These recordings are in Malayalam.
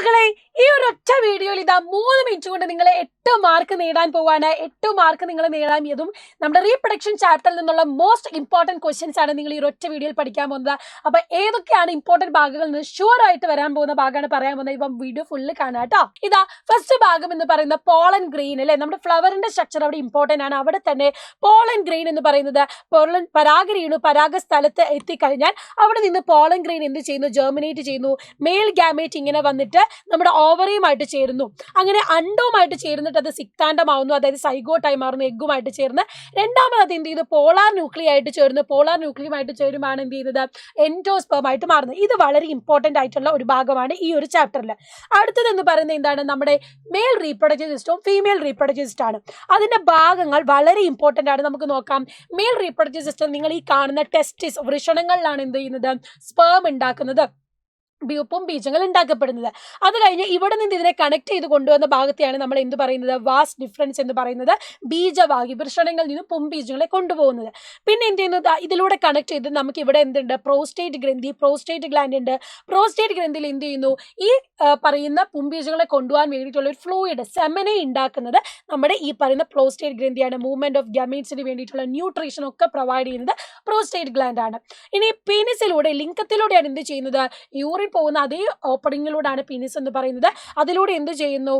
മക്കളെ ഈ ഒരു ഒറ്റ വീഡിയോയിൽ ഇതാ 3 മിനിറ്റ് കൊണ്ട് നിങ്ങൾ 8 മാർക്ക് നേടാൻ പോവാണ്. 8 മാർക്ക് നിങ്ങൾ നേടാൻ ഇതും നമ്മുടെ റീപ്രൊഡക്ഷൻ ചാപ്റ്ററിൽ നിന്നുള്ള മോസ്റ്റ് ഇമ്പോർട്ടന്റ് ക്വസ്റ്റ്യൻസ് ആണ് നിങ്ങൾ ഈ ഒറ്റ വീഡിയോയിൽ പഠിക്കാൻ പോകുന്നത്. അപ്പൊ ഏതൊക്കെയാണ് ഇമ്പോർട്ടന്റ് ഭാഗങ്ങൾ എന്ന് ഷുവർ ആയിട്ട് വരാൻ പോകുന്ന ഭാഗമാണ് പറയാൻ പോകുന്നത്. ഇപ്പം വീഡിയോ ഫുള്ള് കാണാം കേട്ടോ. ഇതാ ഫസ്റ്റ് ഭാഗം എന്ന് പറയുന്ന പോളൻ ഗ്രെയിൻ അല്ലെ, നമ്മുടെ ഫ്ലവറിന്റെ സ്ട്രക്ചർ അവിടെ ഇമ്പോർട്ടന്റ് ആണ്. അവിടെ തന്നെ പോളൻ ഗ്രെയിൻ എന്ന് പറയുന്നത് പരാഗരേണു പരാഗ സ്ഥലത്ത് എത്തിക്കഴിഞ്ഞാൽ അവിടെ നിന്ന് പോളൻ ഗ്രെയിൻ എന്ത് ചെയ്യുന്നു, ജെർമിനേറ്റ് ചെയ്യുന്നു. മെയിൽ ഗാമേറ്റ് ഇങ്ങനെ വന്നിട്ട് നമ്മുടെ ഓവറിയുമായിട്ട് ചേരുന്നു. അങ്ങനെ അണ്ടവുമായിട്ട് ചേർന്നിട്ട് അത് സിക്താൻഡമാവുന്നു, അതായത് സൈഗോട്ടായി മാറുന്നു, എഗ്ഗുമായിട്ട് ചേർന്ന്. രണ്ടാമത് അത് എന്ത് ചെയ്യുന്നു, പോളാർ ന്യൂക്ലിയ ആയിട്ട് ചേർന്ന് പോളാർ ന്യൂക്ലിയുമായിട്ട് ചേരുമാണ് എന്ത് ചെയ്യുന്നത്, എൻഡോസ്പേം ആയിട്ട് മാറുന്നത്. ഇത് വളരെ ഇമ്പോർട്ടന്റ് ആയിട്ടുള്ള ഒരു ഭാഗമാണ് ഈ ഒരു ചാപ്റ്ററിൽ. അടുത്തത് എന്ന് പറയുന്നത് എന്താണ്, നമ്മുടെ മെയിൽ റീപ്രൊഡക്റ്റീവ് സിസ്റ്റവും ഫീമെയിൽ റീപ്രൊഡക്റ്റീവ് സിസ്റ്റം ആണ്. അതിന്റെ ഭാഗങ്ങൾ വളരെ ഇമ്പോർട്ടന്റ് ആണ്. നമുക്ക് നോക്കാം. മെയിൽ റീപ്രൊഡക്റ്റീവ് സിസ്റ്റം നിങ്ങൾ ഈ കാണുന്ന ടെസ്റ്റിസ് വൃഷണങ്ങളിലാണ് എന്ത് ചെയ്യുന്നത്, സ്പേം ഉണ്ടാക്കുന്നത്, ബീജങ്ങൾ ഉണ്ടാക്കപ്പെടുന്നത്. അത് കഴിഞ്ഞ് ഇവിടെ നിന്ന് ഇതിനെ കണക്ട് ചെയ്ത് കൊണ്ടുവന്ന ഭാഗത്തെയാണ് നമ്മൾ എന്ത് പറയുന്നത്, വാസ് ഡിഫറൻസ് എന്ന് പറയുന്നത്. ബീജവാഹി വൃഷണങ്ങളിൽ നിന്ന് പുംബീജങ്ങളെ കൊണ്ടുപോകുന്നത്. പിന്നെ എന്ത് ചെയ്യുന്നത്, ഇതിലൂടെ കണക്ട് ചെയ്ത് നമുക്ക് ഇവിടെ എന്തുണ്ട്, പ്രോസ്റ്റേറ്റ് ഗ്രന്ഥി, പ്രോസ്റ്റേറ്റ് ഗ്ലാൻഡ് ഉണ്ട്. പ്രോസ്റ്റേറ്റ് ഗ്രന്ഥിയിൽ എന്ത് ചെയ്യുന്നു, ഈ പറയുന്ന പുംബീജങ്ങളെ കൊണ്ടുപോകാൻ വേണ്ടിയിട്ടുള്ള ഒരു ഫ്ലൂയിഡ് സെമനെ ഉണ്ടാക്കുന്നത് നമ്മുടെ ഈ പറയുന്ന പ്രോസ്റ്റേറ്റ് ഗ്രന്ഥിയാണ്. മൂവ്മെന്റ് ഓഫ് ഗമേറ്റ്സിന് വേണ്ടിയിട്ടുള്ള ന്യൂട്രീഷൻ ഒക്കെ പ്രൊവൈഡ് ചെയ്യുന്നത് പ്രോസ്റ്റേറ്റ് ഗ്ലാൻഡ് ആണ്. ഇനി പീനിസിലൂടെ, ലിംഗത്തിലൂടെയാണ് എന്ത് ചെയ്യുന്നത്, യൂറിൻ പോകുന്ന അതേ ഓപ്പണിങ്ങിലൂടെയാണ് പീനിസ് എന്ന് പറയുന്നത്. അതിലൂടെ എന്ത് ചെയ്യുന്നു,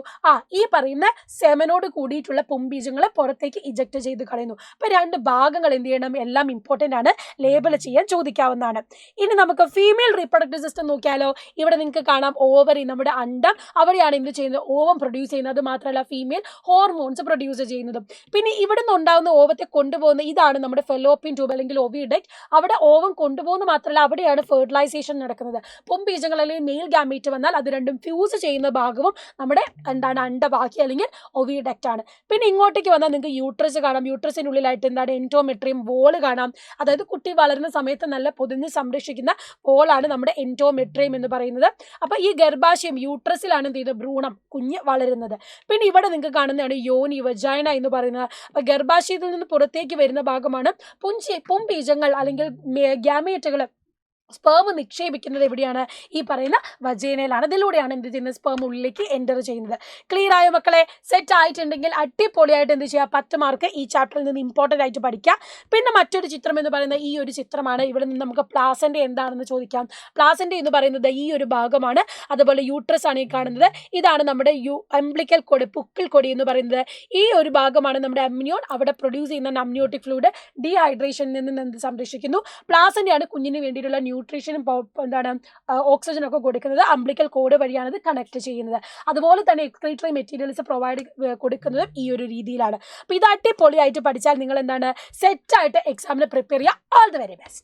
ഈ പറയുന്ന സെമനോട് കൂടിയിട്ടുള്ള പുംബീജങ്ങളെ പുറത്തേക്ക് ഇജക്ട് ചെയ്ത് കളയുന്നു. അപ്പൊ രണ്ട് ഭാഗങ്ങൾ എന്ത് ചെയ്യണം, എല്ലാം ഇമ്പോർട്ടന്റ് ആണ്, ലേബൽ ചെയ്യാൻ ചോദിക്കാവുന്നതാണ്. ഇനി നമുക്ക് ഫീമെയിൽ റീപ്രൊഡക്റ്റീവ് സിസ്റ്റം നോക്കിയാലോ. ഇവിടെ നിങ്ങൾക്ക് കാണാം ഓവറി, നമ്മുടെ അണ്ടം, അവിടെയാണ് എന്ത് ചെയ്യുന്നത്, ഓവം പ്രൊഡ്യൂസ് ചെയ്യുന്നത്. അത് മാത്രമല്ല ഫീമെയിൽ ഹോർമോൺസ് പ്രൊഡ്യൂസ് ചെയ്യുന്നതും. പിന്നെ ഇവിടെ നിന്ന് ഉണ്ടാകുന്ന ഓവത്തെ കൊണ്ടുപോകുന്ന ഇതാണ് നമ്മുടെ ഫെലോപ്പിയൻ ട്യൂബ് അല്ലെങ്കിൽ ഓവിഡക്ട്. അവിടെ ഓവം കൊണ്ടുപോകുന്ന മാത്രമല്ല അവിടെയാണ് ഫെർട്ടിലൈസേഷൻ നടക്കുന്നത്. പുംബീജങ്ങൾ അല്ലെങ്കിൽ മെയിൽ ഗാമേറ്റ് വന്നാൽ അത് രണ്ടും ഫ്യൂസ് ചെയ്യുന്ന ഭാഗവും നമ്മുടെ എന്താണ്, അണ്ടവാഹി അല്ലെങ്കിൽ ഒവിഡക്റ്റ് ആണ്. പിന്നെ ഇങ്ങോട്ടേക്ക് വന്നാൽ നിങ്ങൾക്ക് യൂട്രസ് കാണാം. യൂട്രസിൻ്റെ ഉള്ളിലായിട്ട് എന്താണ്, എൻഡോമെട്രിയം വോള് കാണാം. അതായത് കുട്ടി വളരുന്ന സമയത്ത് നല്ല പൊതിഞ്ഞ് സംരക്ഷിക്കുന്ന വോളാണ് നമ്മുടെ എൻഡോമെട്രിയം എന്ന് പറയുന്നത്. അപ്പൊ ഈ ഗർഭാശയം യൂട്രസിലാണ് എന്ത് ചെയ്യുന്നത്, ഭ്രൂണം കുഞ്ഞ് വളരുന്നത്. പിന്നെ ഇവിടെ നിങ്ങൾക്ക് കാണുന്നതാണ് യോനി, വജൈന എന്ന് പറയുന്നത്. അപ്പൊ ഗർഭാശയത്തിൽ നിന്ന് പുറത്തേക്ക് വരുന്ന ഭാഗമാണ് പുംബീജങ്ങൾ അല്ലെങ്കിൽ ഗാമേറ്റുകൾ സ്പേം നിക്ഷേപിക്കുന്നത് എവിടെയാണ്, ഈ പറയുന്ന വജൈനയിലാണ്. ഇതിലൂടെയാണ് എന്ത് ചെയ്യുന്നത്, സ്പേം ഉള്ളിലേക്ക് എൻ്റർ ചെയ്യുന്നത്. ക്ലിയർ ആയോ മക്കളെ? സെറ്റ് ആയിട്ടുണ്ടെങ്കിൽ അടിപൊളിയായിട്ട് എന്ത് ചെയ്യുക, 10 മാർക്ക് ഈ ചാപ്റ്ററിൽ നിന്ന് ഇമ്പോർട്ടൻ്റ് ആയിട്ട് പഠിക്കാം. പിന്നെ മറ്റൊരു ചിത്രം എന്ന് പറയുന്നത് ഈ ഒരു ചിത്രമാണ്. ഇവിടെ നിന്ന് നമുക്ക് പ്ലാസൻ്റെ എന്താണെന്ന് ചോദിക്കാം. പ്ലാസൻ്റെ എന്ന് പറയുന്നത് ഈ ഒരു ഭാഗമാണ്. അതുപോലെ യൂട്രസ് ആണ് ഈ കാണുന്നത്. ഇതാണ് നമ്മുടെ അംബ്ലിക്കൽ കൊടി, പുക്കിൾ കൊടി എന്ന് പറയുന്നത്. ഈ ഒരു ഭാഗമാണ് നമ്മുടെ അമ്നിയോൺ. അവിടെ പ്രൊഡ്യൂസ് ചെയ്യുന്ന അമ്നിയോട്ടിക് ഫ്ലൂയിഡ് ഡീഹൈഡ്രേഷനിൽ നിന്ന് സംരക്ഷിക്കുന്നു. പ്ലാസൻ്റെയാണ് കുഞ്ഞിന് വേണ്ടിയിട്ടുള്ള ന്യൂട്രീഷനും എന്താണ് ഓക്സിജൻ ഒക്കെ കൊടുക്കുന്നത്. അംബ്ലിക്കൽ കോഡ് വഴിയാണ് ഇത് കണക്ട് ചെയ്യുന്നത്. അതുപോലെ തന്നെ എക്സ്ക്രീറ്ററി മെറ്റീരിയൽസ് പ്രൊവൈഡ് കൊടുക്കുന്നതും ഈ ഒരു രീതിയിലാണ്. അപ്പോൾ ഇത് അടിപൊളിയായിട്ട് പഠിച്ചാൽ നിങ്ങൾ എന്താണ്, സെറ്റായിട്ട് എക്സാമിന് പ്രിപ്പയർ ചെയ്യുക. All the very best.